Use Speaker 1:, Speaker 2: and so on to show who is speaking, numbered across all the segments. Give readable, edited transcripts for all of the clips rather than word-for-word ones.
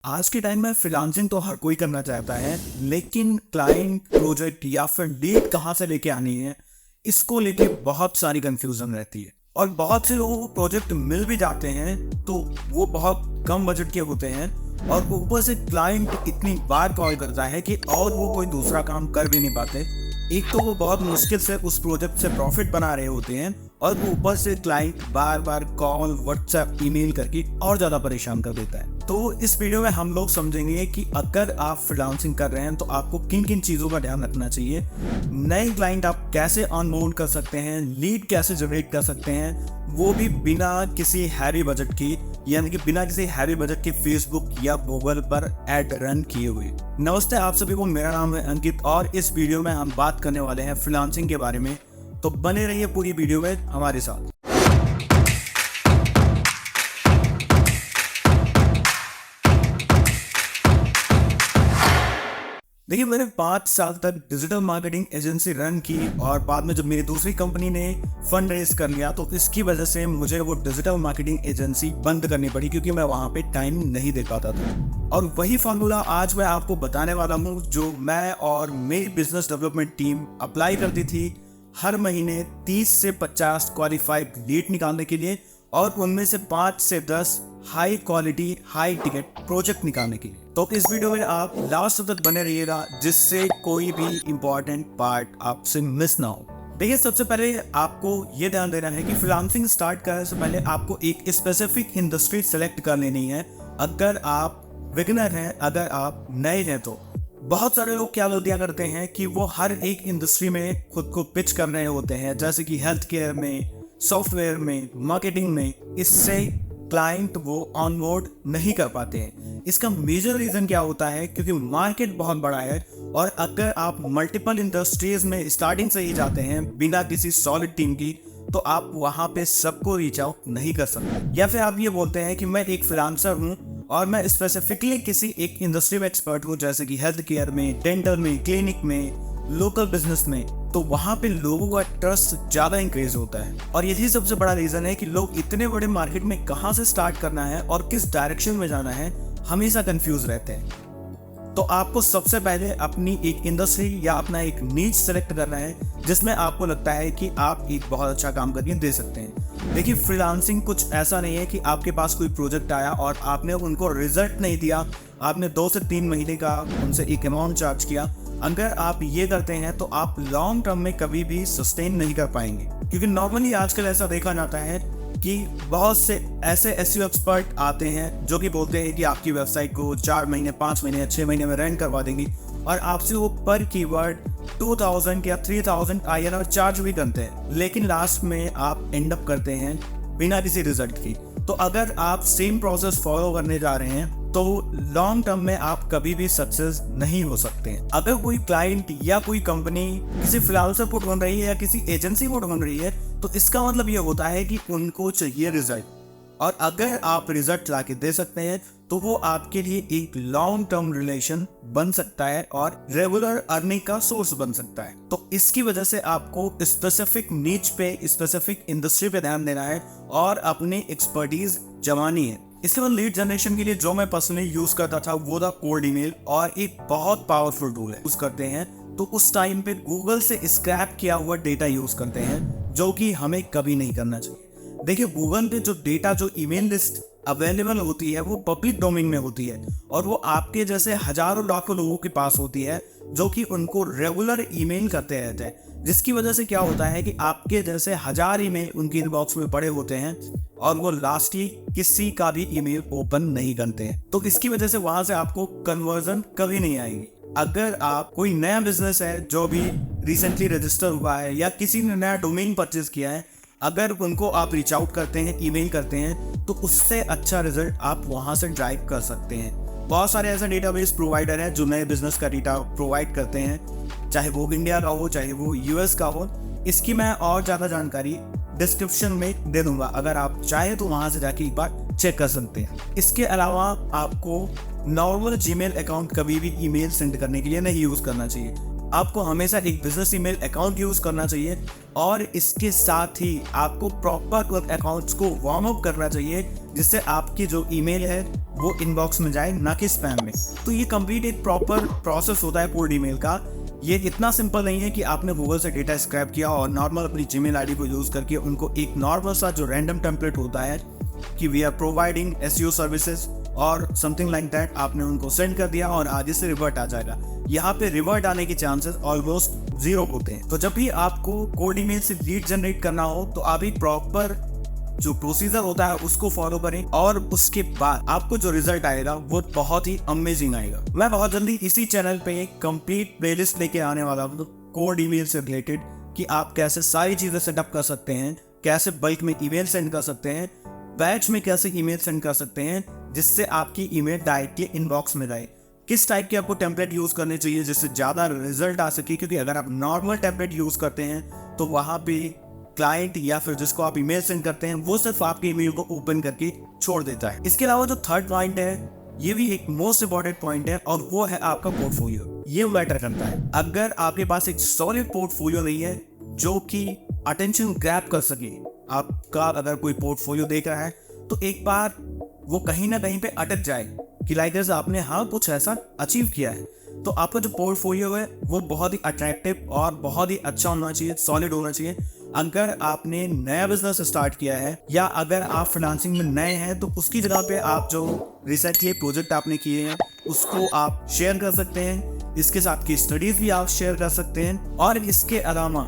Speaker 1: आज के टाइम में फ्रीलांसिंग तो हर कोई करना चाहता है, लेकिन क्लाइंट, प्रोजेक्ट या फिर लीड कहाँ से लेके आनी है, इसको लेके बहुत सारी कंफ्यूजन रहती है। और बहुत से लोगों को प्रोजेक्ट मिल भी जाते हैं तो वो बहुत कम बजट के होते हैं, और ऊपर से क्लाइंट इतनी बार कॉल करता है कि और वो कोई दूसरा काम कर भी नहीं पाते। एक तो वो बहुत मुश्किल से उस प्रोजेक्ट से प्रॉफिट बना रहे होते हैं, और ऊपर से क्लाइंट बार बार कॉल, व्हाट्सएप, ईमेल करके और ज़्यादा परेशान कर देता है। तो इस वीडियो में हम लोग समझेंगे कि अगर आप फ्रीलांसिंग कर रहे हैं तो आपको किन किन चीज़ों का ध्यान रखना चाहिए, नए क्लाइंट आप कैसे ऑनबोर्ड कर सकते हैं, लीड कैसे जनरेट कर सकते हैं, वो भी बिना किसी हैवी बजट की, यानी कि बिना किसी हैवी बजट के फेसबुक या गूगल पर ऐड रन किए हुए। नमस्ते आप सभी को, मेरा नाम है अंकित और इस वीडियो में हम बात करने वाले हैं फ्रीलांसिंग के बारे में। तो बने रहिए पूरी वीडियो में हमारे साथ। देखिए, मैंने 5 साल तक डिजिटल मार्केटिंग एजेंसी रन की, और बाद में जब मेरी दूसरी कंपनी ने फंड रेज कर लिया तो इसकी वजह से मुझे वो डिजिटल मार्केटिंग एजेंसी बंद करनी पड़ी, क्योंकि मैं वहाँ पे टाइम नहीं दे पाता था। और वही फॉर्मूला आज मैं आपको बताने वाला हूँ, जो मैं और मेरी बिजनेस डेवलपमेंट टीम अप्लाई करती थी हर महीने 30 से 50 क्वालिफाइड लीड निकालने के लिए, और उनमें से 5 से 10 high quality high ticket project निकालने के लिए। तो इस वीडियो में आप लास्ट तक बने रहिएगा, जिससे कोई भी इंपॉर्टेंट पार्ट आपसे मिस ना हो। देखिए, सबसे पहले आपको ये ध्यान देना है कि फ्रीलांसिंग स्टार्ट करने से पहले आपको एक स्पेसिफिक इंडस्ट्री सेलेक्ट कर लेनी है। अगर आप बिगिनर हैं, अगर आप नए हैं, तो बहुत सारे लोग क्या गलतियां करते हैं कि वो हर एक इंडस्ट्री में खुद को पिच कर रहे होते हैं, जैसे कि हेल्थ केयर में, सॉफ्टवेयर में, मार्केटिंग में। इससे क्लाइंट वो ऑनबोर्ड नहीं कर पाते हैं। इसका मेजर रीजन क्या होता है, क्योंकि मार्केट बहुत बड़ा है, और अगर आप मल्टीपल इंडस्ट्रीज में स्टार्टिंग से ही जाते हैं बिना किसी सॉलिड टीम की, तो आप वहां पे सबको रीच आउट नहीं कर सकते। या फिर आप ये बोलते हैं कि मैं एक फ्रीलांसर हूं और मैं स्पेसिफिकली किसी एक इंडस्ट्री में एक्सपर्ट हूँ, जैसे कि हेल्थ केयर में, डेंटल में, क्लिनिक में, लोकल बिजनेस में, तो वहां पे लोगों का ट्रस्ट ज्यादा इंक्रीज होता है। और यही सबसे बड़ा रीजन है कि लोग इतने बड़े मार्केट में कहां से स्टार्ट करना है और किस डायरेक्शन में जाना है हमेशा कंफ्यूज रहते हैं। तो आपको सबसे पहले अपनी एक इंडस्ट्री या अपना एक नीच सेलेक्ट करना है, जिसमें आपको लगता है कि आप एक बहुत अच्छा काम करके दे सकते हैं। देखिए, फ्रीलांसिंग कुछ ऐसा नहीं है कि आपके पास कोई प्रोजेक्ट आया और आपने उनको रिजल्ट नहीं दिया, आपने 2 से 3 महीने का उनसे एक अमाउंट चार्ज किया। अगर आप ये करते हैं तो आप लॉन्ग टर्म में कभी भी सस्टेन नहीं कर पाएंगे, क्योंकि नॉर्मली आजकल ऐसा देखा जाता है कि बहुत से ऐसे एसईओ एक्सपर्ट आते हैं जो कि बोलते हैं कि आपकी वेबसाइट को 4 महीने, 5 महीने, 6 महीने में रैंक करवा देंगी, और आपसे वो पर कीवर्ड 2000 या 3000 INR चार्ज भी करते हैं, लेकिन लास्ट में आप एंड अप करते हैं बिना किसी रिजल्ट की। तो अगर आप सेम प्रोसेस फॉलो करने जा रहे हैं तो लॉन्ग टर्म में आप कभी भी सक्सेस नहीं हो सकते हैं। अगर कोई क्लाइंट या कोई कंपनी किसी फ्रीलांसर को ढूंढ रही है या किसी एजेंसी को ढूंढ रही है, तो इसका मतलब ये होता है कि उनको चाहिए रिजल्ट, और अगर आप रिजल्ट ला के दे सकते हैं तो वो आपके लिए एक लॉन्ग टर्म रिलेशन बन सकता है और रेगुलर अर्निंग का सोर्स बन सकता है। तो इसकी वजह से आपको स्पेसिफिक नीच पे, स्पेसिफिक इंडस्ट्री पे ध्यान देना है और अपनी एक्सपर्टीज जमानी है। इसके बाद लीड जनरेशन के लिए जो मैं पर्सनली यूज करता था वो था कोल्ड ईमेल, और एक बहुत पावरफुल टूल है। यूज करते हैं तो उस टाइम पे गूगल से स्क्रैप किया हुआ डेटा यूज करते हैं, जो कि हमें कभी नहीं करना चाहिए। देखिए, गूगल पे जो डेटा, जो ईमेल लिस्ट अवेलेबल होती है वो पब्लिक डोमेन में होती है, और वो आपके जैसे हजारों लाखों लोगों के पास होती है जो कि उनको रेगुलर ईमेल करते रहते हैं, जिसकी वजह से क्या होता है कि आपके जैसे 1000 ईमेल उनकी इनबॉक्स में पड़े होते हैं और वो लास्टली किसी का भी ईमेल ओपन नहीं करते हैं। तो इसकी वजह से वहां से आपको कन्वर्जन कभी नहीं आएगी। अगर आप कोई नया बिजनेस है जो भी रिसेंटली रजिस्टर हुआ है या किसी ने नया डोमेन परचेज किया है, अगर उनको आप रीच आउट करते हैं, ईमेल करते हैं, तो उससे अच्छा रिजल्ट आप वहां से ड्राइव कर सकते हैं। बहुत सारे ऐसे डेटाबेस प्रोवाइडर हैं जो नए बिजनेस का डेटा प्रोवाइड करते हैं, चाहे वो इंडिया का हो, चाहे वो यूएस का हो। इसकी मैं और ज़्यादा जानकारी डिस्क्रिप्शन में दे दूंगा, अगर आप चाहें तो वहां से जाके एक बार चेक कर सकते हैं। इसके अलावा आपको नॉर्मल जीमेल अकाउंट कभी भी ईमेल सेंड करने के लिए नहीं यूज़ करना चाहिए। आपको हमेशा एक बिजनेस ईमेल अकाउंट यूज करना चाहिए, और इसके साथ ही आपको प्रॉपर अकाउंट्स को वार्म अप करना चाहिए, जिससे आपकी जो ईमेल है वो इनबॉक्स में जाए, ना कि स्पैम में। तो ये कंप्लीट एक प्रॉपर प्रोसेस होता है कोल्ड ईमेल का। ये इतना सिंपल नहीं है कि आपने गूगल से डेटा स्क्रैप किया और नॉर्मल अपनी जीमेल आईडी को यूज़ करके उनको एक नॉर्मल सा जो रैंडम टेम्पलेट होता है कि we are providing SEO services और समथिंग लाइक दैट, आपने उनको सेंड कर दिया और आगे से रिवर्ट आ जाएगा। यहाँ पे रिवर्ट आने के चांसेस ऑलमोस्ट 0 होते हैं। तो जब भी आपको कोल्ड ईमेल से लीड जनरेट करना हो तो आप एक प्रॉपर जो प्रोसीजर होता है उसको फॉलो करें और उसके बाद आपको जो रिजल्ट आएगा वो बहुत ही अमेजिंग आएगा। मैं बहुत जल्दी इसी चैनल पे एक कंप्लीट प्लेलिस्ट लेके आने वाला हूँ कोल्ड ईमेल से रिलेटेड, कि आप कैसे सारी चीजें सेटअप कर सकते हैं, कैसे बल्क में ईमेल सेंड कर सकते हैं, बैच में कैसे ईमेल सेंड कर सकते हैं जिससे आपकी ईमेल डायरेक्टली इनबॉक्स में जाए, किस टाइप के आपको टेम्पलेट यूज करने चाहिए जिससे ज्यादा रिजल्ट आ सके। क्योंकि अगर आप नॉर्मल टेम्पलेट यूज करते हैं तो वहां पे क्लाइंट या फिर जिसको आप ईमेल सेंड करते हैं वो सिर्फ आपके ईमेल को ओपन करके छोड़ देता है। इसके अलावा जो थर्ड पॉइंट है, ये भी एक मोस्ट इंपॉर्टेंट पॉइंट है और वो है आपका पोर्टफोलियो। ये मैटर करता है। अगर आपके पास एक सॉलिड पोर्टफोलियो नहीं है जो कि अटेंशन ग्रैब कर सके, आपका अगर कोई पोर्टफोलियो देख रहा है तो एक बार वो कहीं ना कहीं पे अटक जाए कि लाइक जैसे आपने हाँ कुछ ऐसा अचीव किया है। तो आपका जो पोर्टफोलियो है वो बहुत ही अट्रैक्टिव और बहुत ही अच्छा होना चाहिए, सॉलिड होना चाहिए। अगर आपने नया बिजनेस स्टार्ट किया है या अगर आप फाइनेंसिंग में नए हैं तो उसकी जगह पे आप जो रिसेंटली प्रोजेक्ट आपने किए हैं उसको आप शेयर कर सकते हैं। इसके साथ की स्टडीज भी आप शेयर कर सकते हैं। और इसके अलावा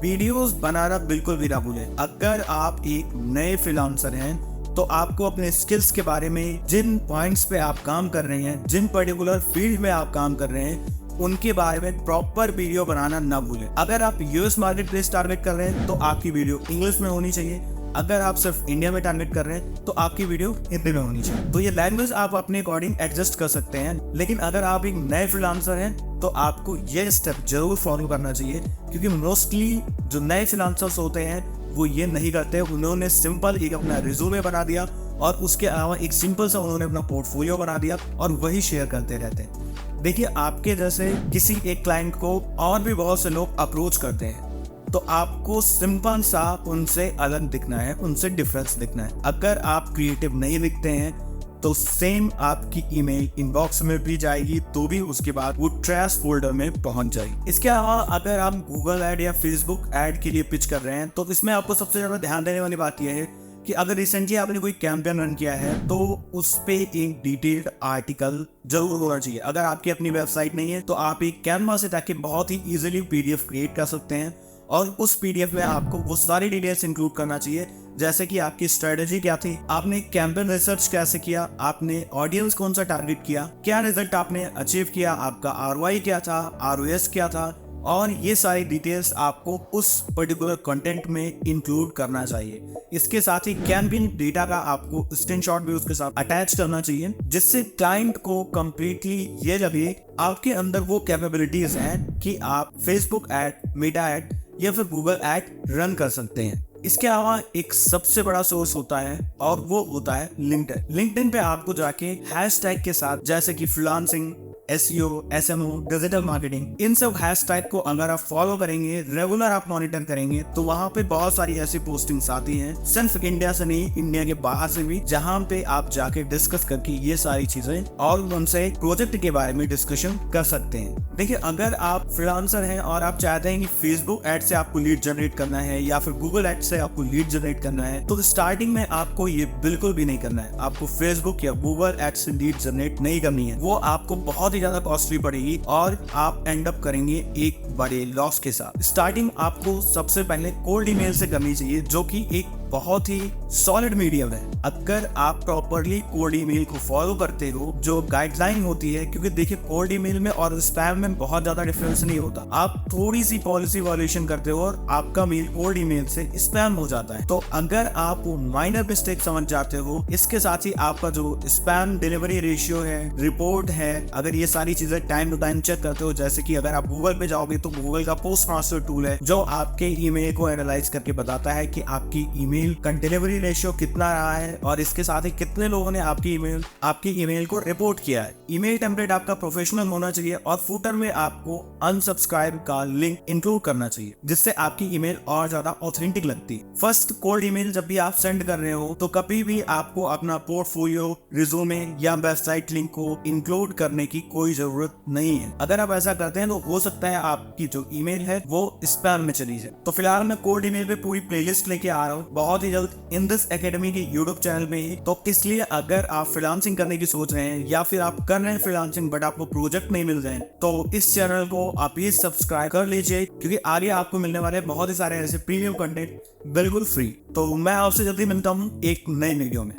Speaker 1: वीडियोस बनाना बिल्कुल भी ना भूलें। अगर आप एक नए फ्रीलांसर हैं तो आपको अपने स्किल्स के बारे में, जिन पॉइंट्स पे आप काम कर रहे हैं, जिन पर्टिकुलर फील्ड में आप काम कर रहे हैं, उनके बारे में प्रॉपर वीडियो बनाना ना भूलें। अगर आप यूएस मार्केट प्लेस टारगेट कर रहे हैं तो आपकी वीडियो इंग्लिश में होनी चाहिए। अगर आप सिर्फ इंडिया में टारगेट कर रहे हैं तो आपकी वीडियो हिंदी में होनी चाहिए। तो ये लैंग्वेज आप अपने अकॉर्डिंग एडजस्ट कर सकते हैं। लेकिन अगर आप एक नए फ्रीलांसर हैं तो आपको ये स्टेप जरूर फॉलो करना चाहिए, क्योंकि मोस्टली जो नए फ्रीलांसर्स होते हैं वो ये नहीं करते। उन्होंने सिंपल एक अपना रिज्यूमे बना दिया और उसके अलावा एक सिंपल सा उन्होंने अपना पोर्टफोलियो बना दिया और वही शेयर करते रहते हैं। देखिए, आपके जैसे किसी एक क्लाइंट को और भी बहुत से लोग अप्रोच करते हैं, तो आपको सिंपल सा उनसे अलग दिखना है, उनसे डिफरेंस दिखना है। अगर आप क्रिएटिव नहीं दिखते हैं तो सेम आपकी ईमेल इनबॉक्स में भी जाएगी तो भी उसके बाद वो ट्रैश फोल्डर में पहुंच जाएगी। इसके अलावा अगर आप गूगल ऐड या फेसबुक ऐड के लिए पिच कर रहे हैं तो इसमें आपको सबसे ज्यादा ध्यान देने वाली बात यह है कि अगर रिसेंटली आपने कोई कैंपेन रन किया है तो उस पे एक डिटेल्ड आर्टिकल जरूर होना चाहिए। अगर आपकी अपनी वेबसाइट नहीं है तो आप एक कैनवा से ताकि बहुत ही इजीली पीडीएफ क्रिएट कर सकते हैं और उस पीडीएफ में आपको वो सारी डिटेल्स इंक्लूड करना चाहिए, जैसे कि आपकी स्ट्रेटेजी क्या थी, आपने कैंपेन रिसर्च कैसे किया, आपने ऑडियंस कौन सा टारगेट किया, क्या रिजल्ट आपने अचीव किया, आपका आरओआई क्या था, आरओएस क्या था, और ये सारी डिटेल्स आपको उस पर्टिकुलर कंटेंट में इंक्लूड करना चाहिए। इसके साथ ही कैंपेन डेटा का आपको स्क्रीनशॉट भी उसके साथ अटैच करना चाहिए, जिससे क्लाइंट को कंप्लीटली ये लगे आपके अंदर वो कैपेबिलिटीज हैं कि आप फेसबुक ऐड, मेटा ऐड या फिर गूगल ऐड रन कर सकते हैं। इसके अलावा एक सबसे बड़ा सोर्स होता है और वो होता है लिंक्डइन। लिंक्डइन पे आपको जाके हैशटैग के साथ, जैसे कि freelancing, SEO, SMO, digital marketing, इन सब हैशटैग को अगर आप फॉलो करेंगे, रेगुलर आप मॉनिटर करेंगे तो वहां पे बहुत सारी ऐसी पोस्टिंग्स आती हैं, सिर्फ इंडिया से नहीं, इंडिया के बाहर से भी, जहां पे आप जाके डिस्कस करके ये सारी चीजें और उनसे प्रोजेक्ट के बारे में डिस्कशन कर सकते हैं। देखिए, अगर आप फ्रीलांसर हैं और आप चाहते हैं कि फेसबुक एड से आपको लीड जनरेट करना है या फिर गूगल एड से आपको लीड जनरेट करना है, तो स्टार्टिंग में आपको ये बिल्कुल भी नहीं करना है। आपको फेसबुक या गूगल एड से लीड जनरेट नहीं करनी है। वो आपको बहुत ही ज्यादा कॉस्टली पड़ेगी और आप एंड अप करेंगे एक बड़े लॉस के साथ। स्टार्टिंग आपको सबसे पहले कोल्ड ईमेल से करनी चाहिए, जो कि एक बहुत ही सॉलिड मीडियम है। अगर आप प्रॉपरली कोल्ड ईमेल को फॉलो करते हो, जो गाइडलाइन होती है, क्योंकि देखिए कोल्ड ईमेल में और स्पैम में बहुत ज्यादा डिफरेंस नहीं होता। आप थोड़ी सी पॉलिसी वायलेशन करते हो और आपका मेल कोल्ड ईमेल से स्पैम हो जाता है। तो अगर आप माइनर मिस्टेक समझ जाते हो, इसके साथ ही आपका जो स्पैम डिलीवरी रेशियो है, रिपोर्ट है, अगर ये सारी चीजें टाइम टू टाइम चेक करते हो, जैसे कि अगर आप गूगल पे जाओगे तो गूगल का पोस्ट मास्टर टूल है जो आपके ईमेल को एनालाइज करके बताता है कि आपकी ईमेल ईमेल का डिलीवरी रेशियो कितना रहा है और इसके साथ ही कितने लोगों ने आपकी ईमेल को रिपोर्ट किया है। ईमेल टेम्पलेट आपका प्रोफेशनल होना चाहिए और फुटर में आपको अनसब्सक्राइब का लिंक इंक्लूड करना चाहिए, जिससे आपकी ईमेल और ज्यादा ऑथेंटिक लगती है। फर्स्ट कोल्ड ईमेल जब भी आप सेंड कर रहे हो तो कभी भी आपको अपना पोर्टफोलियो, रिज्यूमे या वेबसाइट लिंक को इंक्लूड करने की कोई जरूरत नहीं है। अगर आप ऐसा करते हैं तो हो सकता है आपकी जो ईमेल है वो स्पैम में चली जाए। तो फिलहाल मैं कोल्ड ईमेल पे पूरी प्लेलिस्ट लेके आ रहा हूँ बहुत ही जल्द इन दिस एकेडमी के यूट्यूब चैनल में ही। तो इसलिए अगर आप फ्रीलांसिंग करने की सोच रहे हैं या फिर आप कर रहे हैं फ्रीलांसिंग बट आपको प्रोजेक्ट नहीं मिल रहे हैं, तो इस चैनल को आप प्लीज सब्सक्राइब कर लीजिए, क्योंकि आगे आपको मिलने वाले बहुत ही सारे ऐसे प्रीमियम कंटेंट बिल्कुल फ्री। तो मैं आपसे जल्दी मिलता हूँ एक नए वीडियो में।